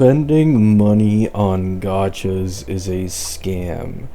Spending money on gachas is a scam.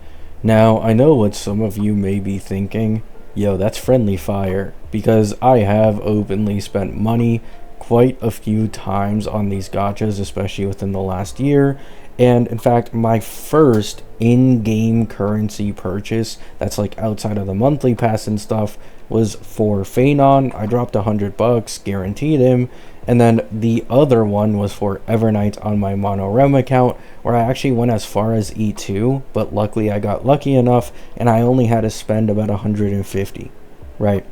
Now, I know what some of you may be thinking. Yo, that's friendly fire, because I have openly spent money quite a few times on these gachas, especially within the last year. And in fact, my first in-game currency purchase, that's like outside of the monthly pass and stuff, was for Phanon. I dropped $100, guaranteed him. And then the other one was for Evernight on my Monorem account, where I actually went as far as E2, but luckily I got lucky enough and I only had to spend about 150, right?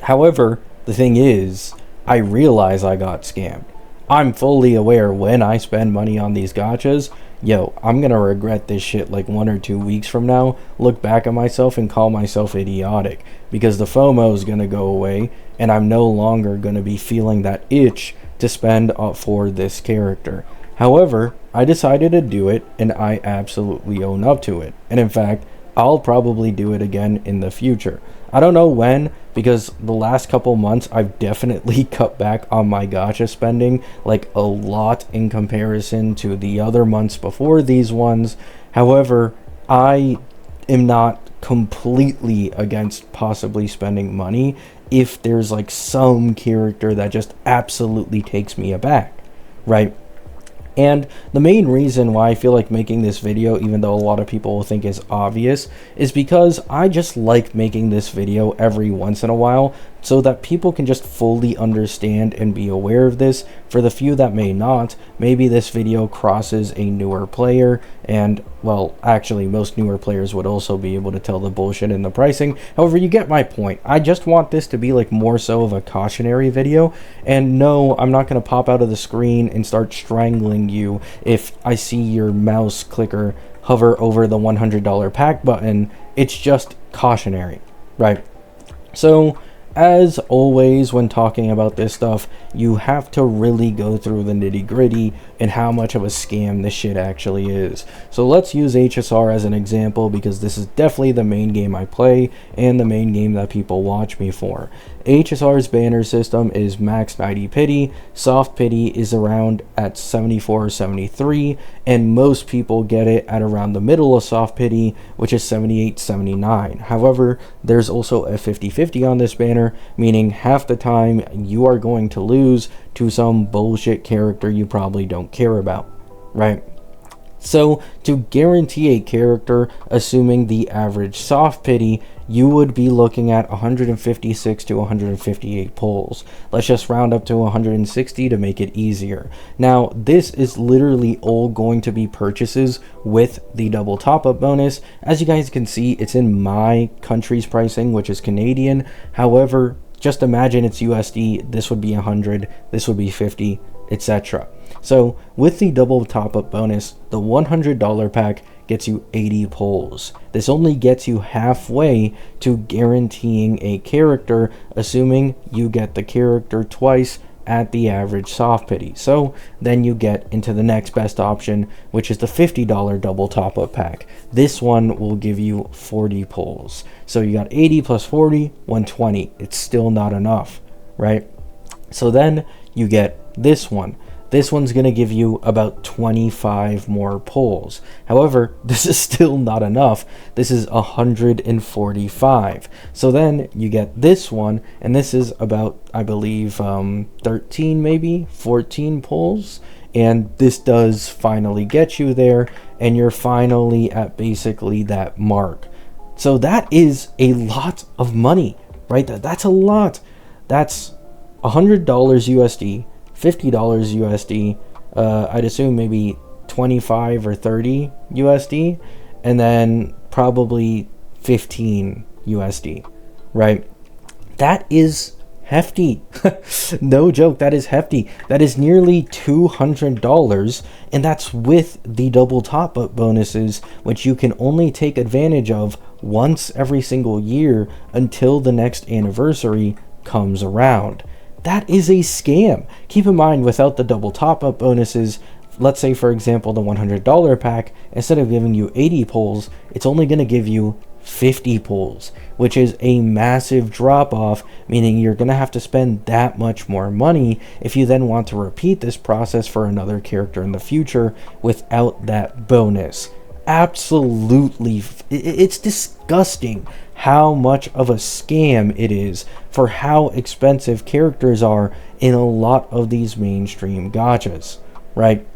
However, the thing is, I realize I got scammed. I'm fully aware when I spend money on these gachas, yo, I'm gonna regret this shit like 1 or 2 weeks from now, look back at myself and call myself idiotic, because the FOMO is gonna go away and I'm no longer gonna be feeling that itch to spend for this character. However, I decided to do it and I absolutely own up to it. And in fact, I'll probably do it again in the future. I don't know when, because the last couple months I've definitely cut back on my gacha spending, like a lot in comparison to the other months before these ones. However, I am not completely against possibly spending money if there's like some character that just absolutely takes me aback, right? And the main reason why I feel like making this video, even though a lot of people will think is obvious, is because I just like making this video every once in a while so that people can just fully understand and be aware of this. For the few that may not, maybe this video crosses a newer player, and well, actually most newer players would also be able to tell the bullshit in the pricing. However, you get my point. I just want this to be like more so of a cautionary video, and no, I'm not going to pop out of the screen and start strangling you if I see your mouse clicker hover over the $100 pack button. It's just cautionary, right? So as always, when talking about this stuff, you have to really go through the nitty-gritty and how much of a scam this shit actually is. So let's use HSR as an example, because this is definitely the main game I play and the main game that people watch me for. HSR's banner system is max 90 pity, soft pity is around at 74 or 73, and most people get it at around the middle of soft pity, which is 78, 79. However, there's also a 50-50 on this banner, meaning half the time you are going to lose to some bullshit character you probably don't care about, right? So to guarantee a character, assuming the average soft pity, you would be looking at 156 to 158 pulls. Let's just round up to 160 to make it easier. Now, this is literally all going to be purchases with the double top-up bonus. As you guys can see, it's in my country's pricing, which is Canadian. However, just imagine it's USD. This would be 100, this would be 50, etc. So with the double top-up bonus, the $100 pack gets you 80 pulls. This only gets you halfway to guaranteeing a character, assuming you get the character twice at the average soft pity. So then you get into the next best option, which is the $50 double top-up pack. This one will give you 40 pulls. So you got 80 plus 40, 120. It's still not enough, right? So then you get this one. This one's going to give you about 25 more pulls. However, this is still not enough. This is 145. So then you get this one, and this is about, I believe, 13, maybe 14 pulls. And this does finally get you there, and you're finally at basically that mark. So that is a lot of money, right? That's a lot. That's $100 USD. $50 USD, I'd assume maybe 25 or 30 USD, and then probably 15 USD, right? That is hefty. No joke, that is hefty. That is nearly $200, and that's with the double top-up bonuses, which you can only take advantage of once every single year until the next anniversary comes around. That is a scam. Keep in mind, without the double top-up bonuses, let's say for example the $100 pack, instead of giving you 80 pulls, it's only going to give you 50 pulls, which is a massive drop off, meaning you're going to have to spend that much more money if you then want to repeat this process for another character in the future without that bonus. Absolutely, it's disgusting how much of a scam it is for how expensive characters are in a lot of these mainstream gachas, right?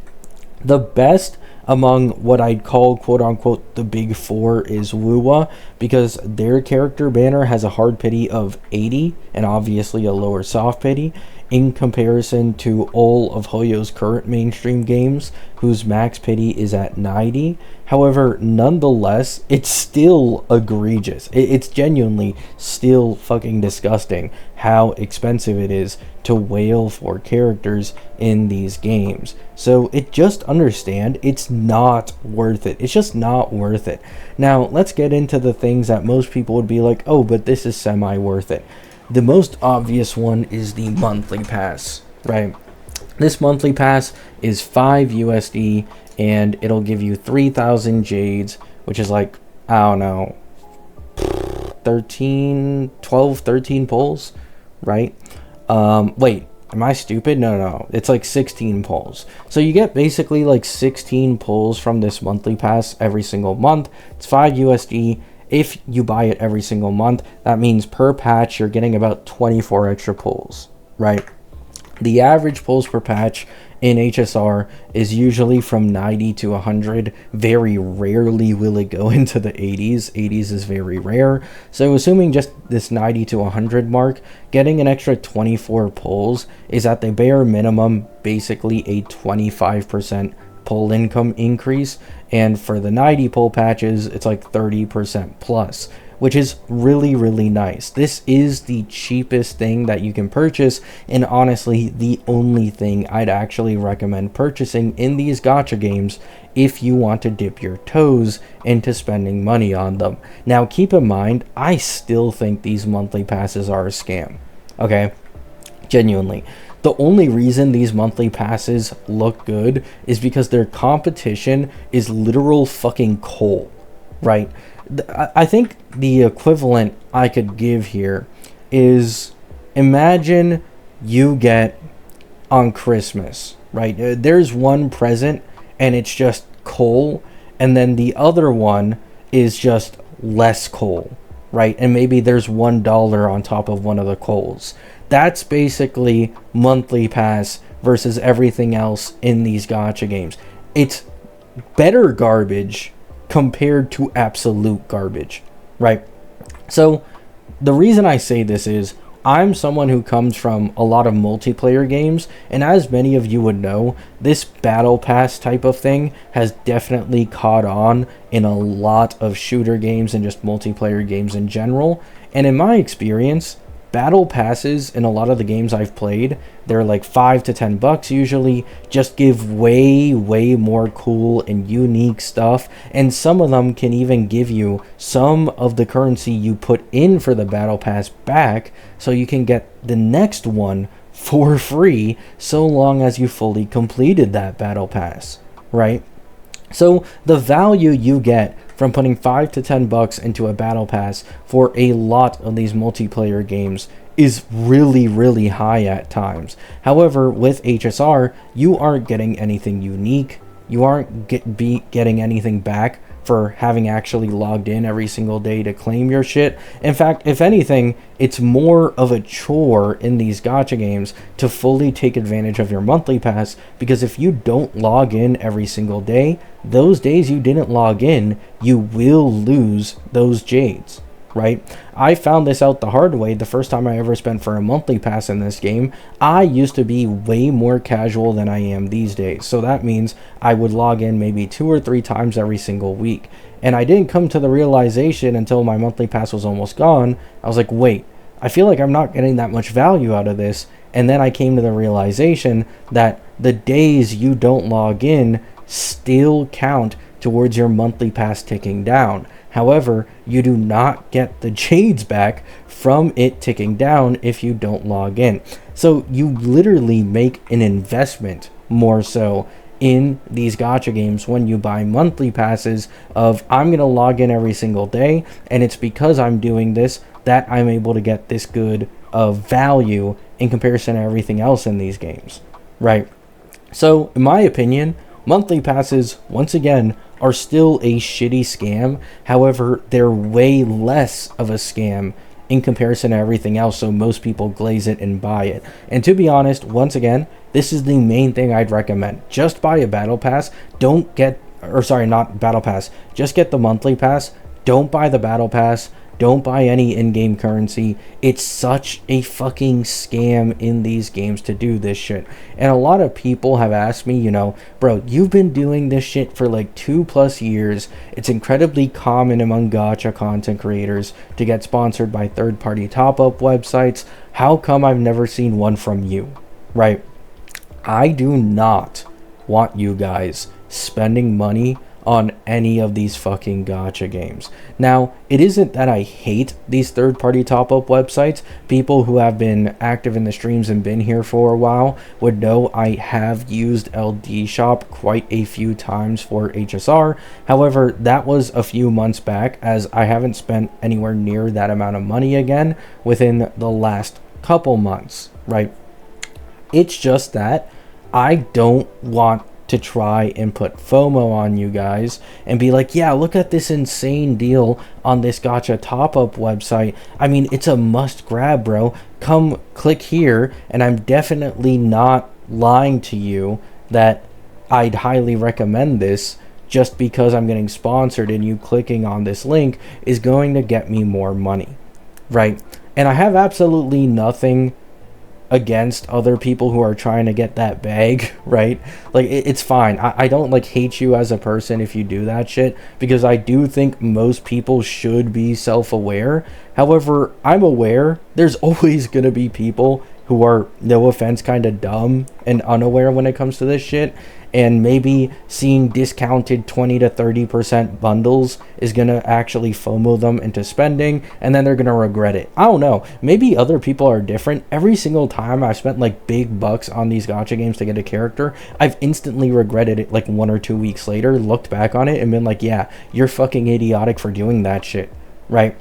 The best among what I'd call quote unquote the big four is Wuwa, because their character banner has a hard pity of 80 and obviously a lower soft pity in comparison to all of Hoyo's current mainstream games, whose max pity is at 90. However, nonetheless, it's still egregious. It's genuinely still fucking disgusting how expensive it is to whale for characters in these games. So just understand, it's not worth it. It's just not worth it. Now, let's get into the things that most people would be like, oh, but this is semi-worth it. The most obvious one is the monthly pass, right? This monthly pass is 5 USD, and it'll give you 3,000 jades, which is like, I don't know, 13 pulls, right? Wait, am I stupid? No, it's like 16 pulls. So you get basically like 16 pulls from this monthly pass every single month. It's 5 USD. If you buy it every single month, that means per patch you're getting about 24 extra pulls, right? The average pulls per patch in HSR is usually from 90 to 100. Very rarely will it go into the 80s. 80s is very rare. So assuming just this 90 to 100 mark, getting an extra 24 pulls is at the bare minimum basically a 25% pull income increase, and for the 90 pull patches it's like 30% plus, which is really, really nice. This is the cheapest thing that you can purchase, and honestly the only thing I'd actually recommend purchasing in these gacha games if you want to dip your toes into spending money on them. Now keep in mind, I still think these monthly passes are a scam, okay? Genuinely. The only reason these monthly passes look good is because their competition is literal fucking coal, right? I think the equivalent I could give here is, imagine you get on Christmas, right? There's one present and it's just coal, and then the other one is just less coal, right? And maybe there's $1 on top of one of the coals. That's basically monthly pass versus everything else in these gacha games. It's better garbage compared to absolute garbage, right? So the reason I say this is, I'm someone who comes from a lot of multiplayer games, and as many of you would know, this battle pass type of thing has definitely caught on in a lot of shooter games and just multiplayer games in general. And in my experience, battle passes in a lot of the games I've played, they're like $5 to $10 usually, just give way more cool and unique stuff, and some of them can even give you some of the currency you put in for the battle pass back, so you can get the next one for free so long as you fully completed that battle pass, right? So the value you get from putting $5 to $10 into a battle pass for a lot of these multiplayer games is really high at times. However, with HSR, you aren't getting anything unique. You aren't getting anything back for having actually logged in every single day to claim your shit. In fact, if anything, it's more of a chore in these gacha games to fully take advantage of your monthly pass, because if you don't log in every single day, those days you didn't log in, you will lose those jades, right? I found this out the hard way the first time I ever spent for a monthly pass in this game. I used to be way more casual than I am these days, so that means I would log in maybe 2 or 3 times every single week, and I didn't come to the realization until my monthly pass was almost gone. I was like, wait, I feel like I'm not getting that much value out of this. And then I came to the realization that the days you don't log in still count towards your monthly pass ticking down. However, you do not get the jades back from it ticking down if you don't log in. So you literally make an investment more so in these gacha games when you buy monthly passes of I'm going to log in every single day, and it's because I'm doing this that I'm able to get this good of value in comparison to everything else in these games, right? So, in my opinion, monthly passes, once again, are still a shitty scam. However, they're way less of a scam in comparison to everything else, so most people glaze it and buy it. And to be honest, once again, this is the main thing I'd recommend. Just buy a battle pass. Don't get, or sorry, not battle pass. Just get the monthly pass. Don't buy the battle pass. Don't buy any in-game currency. It's such a fucking scam in these games to do this shit. And a lot of people have asked me, you know, bro, you've been doing this shit for like 2+ years. It's incredibly common among gacha content creators to get sponsored by third-party top-up websites. How come I've never seen one from you? Right? I do not want you guys spending money on any of these fucking gacha games. Now, it isn't that I hate these third-party top-up websites. People who have been active in the streams and been here for a while would know I have used LD Shop quite a few times for HSR. However, that was a few months back, as I haven't spent anywhere near that amount of money again within the last couple months, right? It's just that I don't want to try and put FOMO on you guys and be like, yeah, look at this insane deal on this gacha top-up website. I mean, it's a must grab, bro. Come click here, and I'm definitely not lying to you that I'd highly recommend this just because I'm getting sponsored and you clicking on this link is going to get me more money, right? And I have absolutely nothing against other people who are trying to get that bag, right? Like, it's fine. I don't like hate you as a person if you do that shit, because I do think most people should be self-aware. However, I'm aware there's always gonna be people who are, no offense, kind of dumb and unaware when it comes to this shit, and maybe seeing discounted 20 to 30% bundles is gonna actually FOMO them into spending, and then they're gonna regret it. I don't know, maybe other people are different. Every single time I've spent like big bucks on these gacha games to get a character, I've instantly regretted it like 1 or 2 weeks later, looked back on it and been like, yeah, you're fucking idiotic for doing that shit, right?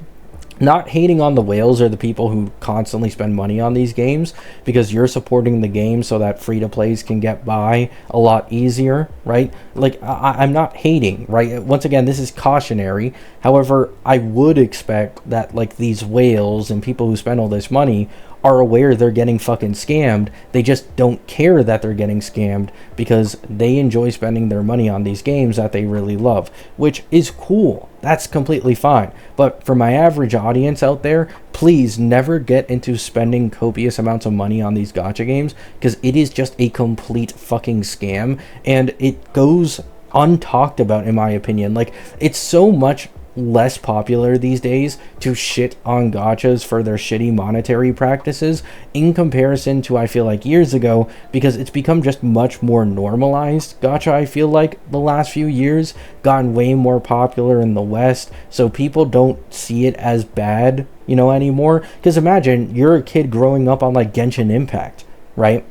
Not hating on the whales or the people who constantly spend money on these games, because you're supporting the game so that free-to-plays can get by a lot easier, right? Like, I'm not hating, right? Once again, this is cautionary. However, I would expect that, like, these whales and people who spend all this money are aware they're getting fucking scammed. They just don't care that they're getting scammed because they enjoy spending their money on these games that they really love, which is cool. That's completely fine. But for my average audience out there, please never get into spending copious amounts of money on these gacha games, because it is just a complete fucking scam, and it goes untalked about, in my opinion. Like, it's so much less popular these days to shit on gachas for their shitty monetary practices in comparison to, I feel like, years ago, because it's become just much more normalized. Gacha, I feel like, the last few years gotten way more popular in the West, so people don't see it as bad, you know, anymore. Because imagine you're a kid growing up on like Genshin Impact, right?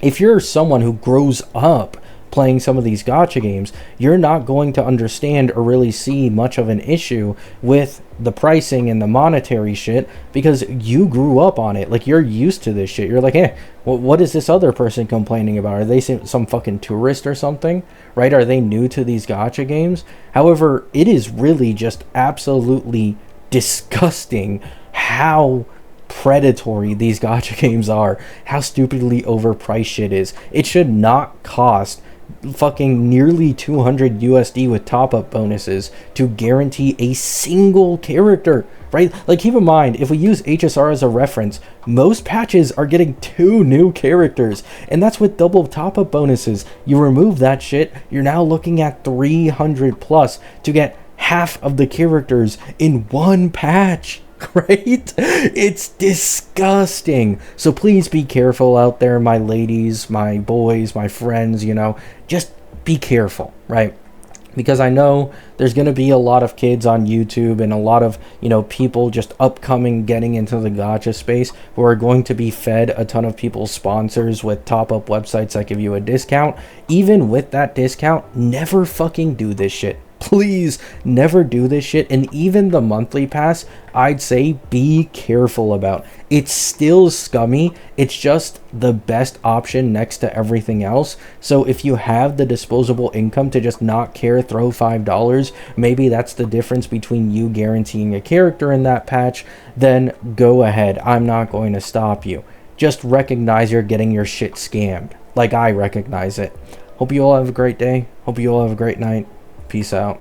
If you're someone who grows up playing some of these gacha games, you're not going to understand or really see much of an issue with the pricing and the monetary shit, because you grew up on it. Like, you're used to this shit. You're like, what is this other person complaining about? Are they some fucking tourist or something, right? Are they new to these gacha games? However, it is really just absolutely disgusting how predatory these gacha games are, how stupidly overpriced shit is. It should not cost fucking nearly 200 USD with top-up bonuses to guarantee a single character, right? Like, keep in mind, if we use HSR as a reference, most patches are getting 2 new characters, and that's with double top-up bonuses. You remove that shit, you're now looking at 300 plus to get half of the characters in one patch. Right? It's disgusting. So please be careful out there, my ladies, my boys, my friends, you know, just be careful, right? because I know there's going to be a lot of kids on YouTube and a lot of, people just upcoming getting into the gacha space who are going to be fed a ton of people's sponsors with top up websites that give you a discount. Even with that discount, never fucking do this shit. Please never do this shit. And even the monthly pass, I'd say be careful about. It's still scummy. It's just the best option next to everything else. So if you have the disposable income to just not care, throw $5, maybe that's the difference between you guaranteeing a character in that patch, then go ahead. I'm not going to stop you. Just recognize you're getting your shit scammed, like I recognize it. Hope you all have a great day. Hope you all have a great night. Peace out.